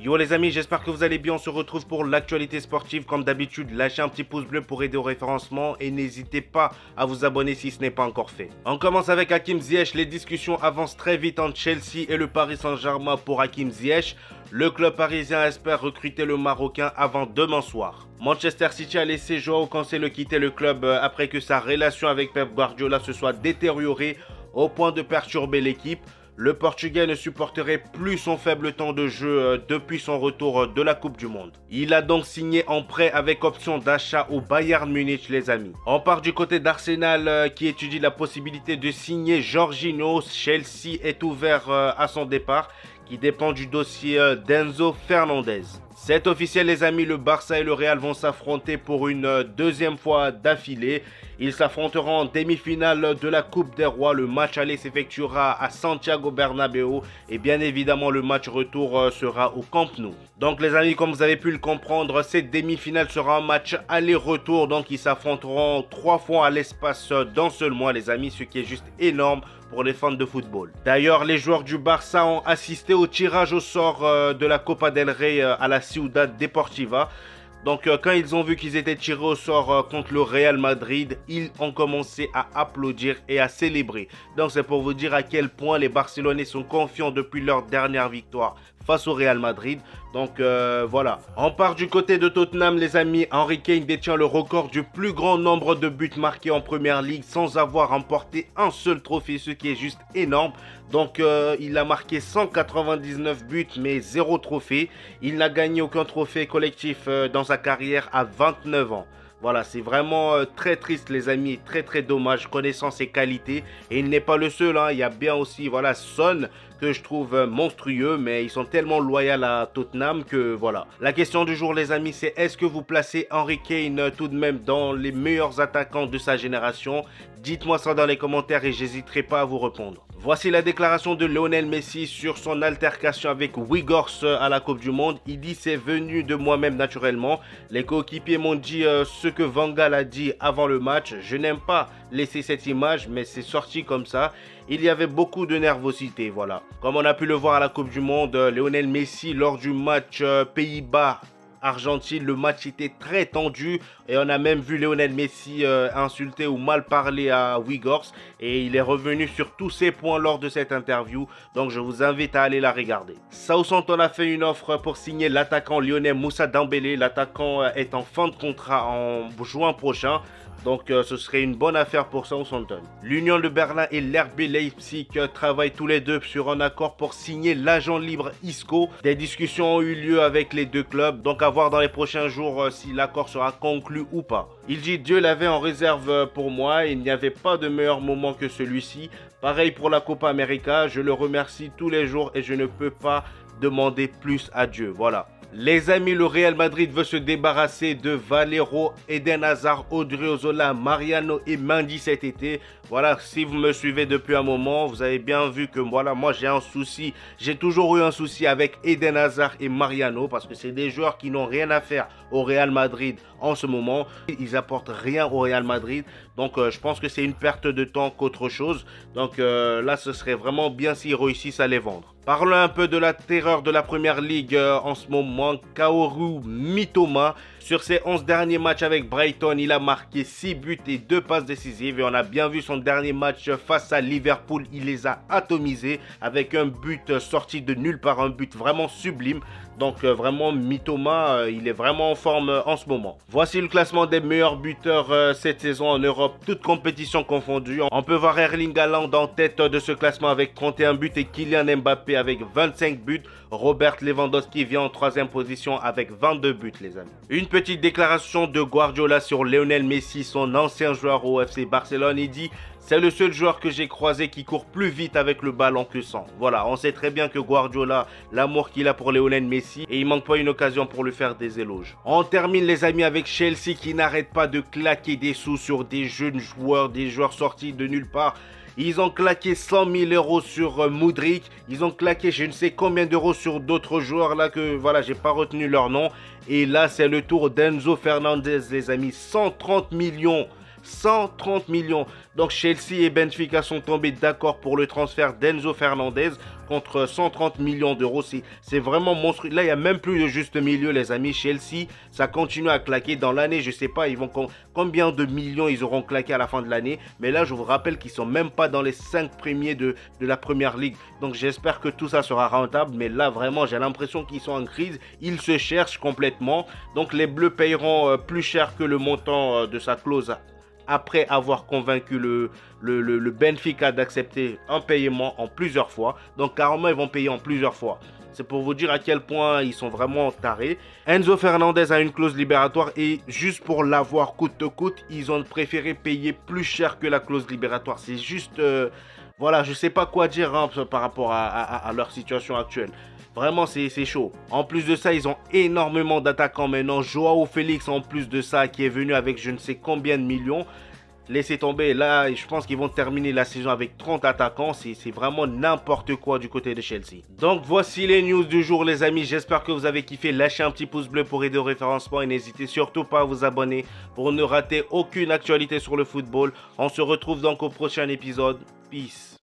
Yo les amis, j'espère que vous allez bien, on se retrouve pour l'actualité sportive. Comme d'habitude, lâchez un petit pouce bleu pour aider au référencement et n'hésitez pas à vous abonner si ce n'est pas encore fait. On commence avec Hakim Ziyech, les discussions avancent très vite entre Chelsea et le Paris Saint-Germain pour Hakim Ziyech. Le club parisien espère recruter le Marocain avant demain soir. Manchester City a laissé Joao Cancelo quitter le club après que sa relation avec Pep Guardiola se soit détériorée au point de perturber l'équipe. Le Portugais ne supporterait plus son faible temps de jeu depuis son retour de la Coupe du Monde. Il a donc signé en prêt avec option d'achat au Bayern Munich, les amis. On part du côté d'Arsenal qui étudie la possibilité de signer Jorginho. Chelsea est ouvert à son départ, qui dépend du dossier d'Enzo Fernandez. C'est officiel les amis, le Barça et le Real vont s'affronter pour une deuxième fois d'affilée. Ils s'affronteront en demi-finale de la Coupe des Rois. Le match aller s'effectuera à Santiago Bernabéu et bien évidemment le match retour sera au Camp Nou. Donc les amis, comme vous avez pu le comprendre, cette demi-finale sera un match aller-retour. Donc ils s'affronteront 3 fois à l'espace d'un seul mois les amis, ce qui est juste énorme pour les fans de football. D'ailleurs, les joueurs du Barça ont assisté au tirage au sort de la Copa del Rey à la Ciudad Deportiva. Donc quand ils ont vu qu'ils étaient tirés au sort contre le Real Madrid, ils ont commencé à applaudir et à célébrer. Donc c'est pour vous dire à quel point les Barcelonais sont confiants depuis leur dernière victoire face au Real Madrid. Donc voilà. On part du côté de Tottenham les amis. Harry Kane détient le record du plus grand nombre de buts marqués en Première Ligue sans avoir remporté un seul trophée, ce qui est juste énorme. Donc il a marqué 199 buts mais 0 trophée. Il n'a gagné aucun trophée collectif dans sa carrière à 29 ans. Voilà, c'est vraiment très triste les amis, très dommage connaissant ses qualités. Et il n'est pas le seul, hein. Il y a bien aussi voilà, Son que je trouve monstrueux, mais ils sont tellement loyaux à Tottenham que voilà. La question du jour les amis, c'est est-ce que vous placez Harry Kane tout de même dans les meilleurs attaquants de sa génération? Dites-moi ça dans les commentaires et j'hésiterai pas à vous répondre. Voici la déclaration de Lionel Messi sur son altercation avec Weghorst à la Coupe du Monde. Il dit c'est venu de moi-même naturellement. Les coéquipiers m'ont dit ce que Van Gaal a dit avant le match. Je n'aime pas laisser cette image mais c'est sorti comme ça. Il y avait beaucoup de nervosité, voilà. Comme on a pu le voir à la Coupe du Monde, Lionel Messi lors du match Pays-Bas Argentine, le match était très tendu et on a même vu Lionel Messi insulter ou mal parler à Weghorst et il est revenu sur tous ces points lors de cette interview, donc je vous invite à aller la regarder. Southampton a fait une offre pour signer l'attaquant lyonnais Moussa Dembélé. L'attaquant est en fin de contrat en juin prochain. Donc ce serait une bonne affaire pour Southampton. L'Union de Berlin et l'RB Leipzig travaillent tous les deux sur un accord pour signer l'agent libre Isco. Des discussions ont eu lieu avec les deux clubs, donc à voir dans les prochains jours si l'accord sera conclu ou pas. Il dit Dieu l'avait en réserve pour moi, il n'y avait pas de meilleur moment que celui-ci. Pareil pour la Copa América, je le remercie tous les jours et je ne peux pas demander plus à Dieu. Voilà. Les amis, le Real Madrid veut se débarrasser de Valero, Eden Hazard, Odriozola, Mariano et Mendy cet été. Voilà, si vous me suivez depuis un moment, vous avez bien vu que voilà, moi j'ai un souci. J'ai toujours eu un souci avec Eden Hazard et Mariano parce que c'est des joueurs qui n'ont rien à faire au Real Madrid en ce moment. Ils apportent rien au Real Madrid. Donc je pense que c'est une perte de temps qu'autre chose. Donc là, ce serait vraiment bien s'ils réussissent à les vendre. Parlons un peu de la terreur de la Première Ligue en ce moment. Kaoru Mitoma, sur ses 11 derniers matchs avec Brighton, il a marqué 6 buts et 2 passes décisives. Et on a bien vu son dernier match face à Liverpool, il les a atomisés avec un but sorti de nulle part, un but vraiment sublime. Donc vraiment Mitoma, il est vraiment en forme en ce moment. Voici le classement des meilleurs buteurs cette saison en Europe, toutes compétitions confondues. On peut voir Erling Haaland en tête de ce classement avec 31 buts et Kylian Mbappé avec 25 buts. Robert Lewandowski vient en 3e position avec 22 buts les amis. Une petite déclaration de Guardiola sur Lionel Messi, son ancien joueur au FC Barcelone. Il dit c'est le seul joueur que j'ai croisé qui court plus vite avec le ballon que sans. Voilà, on sait très bien que Guardiola, l'amour qu'il a pour Lionel Messi, et il manque pas une occasion pour lui faire des éloges. On termine les amis avec Chelsea qui n'arrête pas de claquer des sous sur des jeunes joueurs, des joueurs sortis de nulle part. Ils ont claqué 100 000 € sur Mudryk. Ils ont claqué je ne sais combien d'euros sur d'autres joueurs là que voilà, j'ai pas retenu leur nom. Et là, c'est le tour d'Enzo Fernandez les amis. 130 millions 130 millions. Donc Chelsea et Benfica sont tombés d'accord pour le transfert d'Enzo Fernandez contre 130 millions d'euros. C'est vraiment monstrueux. Là, il n'y a même plus de juste milieu, les amis. Chelsea, ça continue à claquer. Dans l'année, je ne sais pas, combien de millions ils auront claqué à la fin de l'année. Mais là, je vous rappelle qu'ils ne sont même pas dans les 5 premiers de la Première Ligue. Donc j'espère que tout ça sera rentable. Mais là, vraiment, j'ai l'impression qu'ils sont en crise. Ils se cherchent complètement. Donc les Bleus payeront plus cher que le montant de sa clause après avoir convaincu le Benfica d'accepter un paiement en plusieurs fois. Donc carrément, ils vont payer en plusieurs fois. C'est pour vous dire à quel point ils sont vraiment tarés. Enzo Fernandez a une clause libératoire et juste pour l'avoir coûte que coûte, ils ont préféré payer plus cher que la clause libératoire. C'est juste... voilà, je ne sais pas quoi dire par rapport à leur situation actuelle. Vraiment, c'est chaud. En plus de ça, ils ont énormément d'attaquants maintenant. Joao Félix, en plus de ça, qui est venu avec je ne sais combien de millions. Laissez tomber. Là, je pense qu'ils vont terminer la saison avec 30 attaquants. C'est vraiment n'importe quoi du côté de Chelsea. Donc, voici les news du jour, les amis. J'espère que vous avez kiffé. Lâchez un petit pouce bleu pour aider au référencement. Et n'hésitez surtout pas à vous abonner pour ne rater aucune actualité sur le football. On se retrouve donc au prochain épisode. Peace.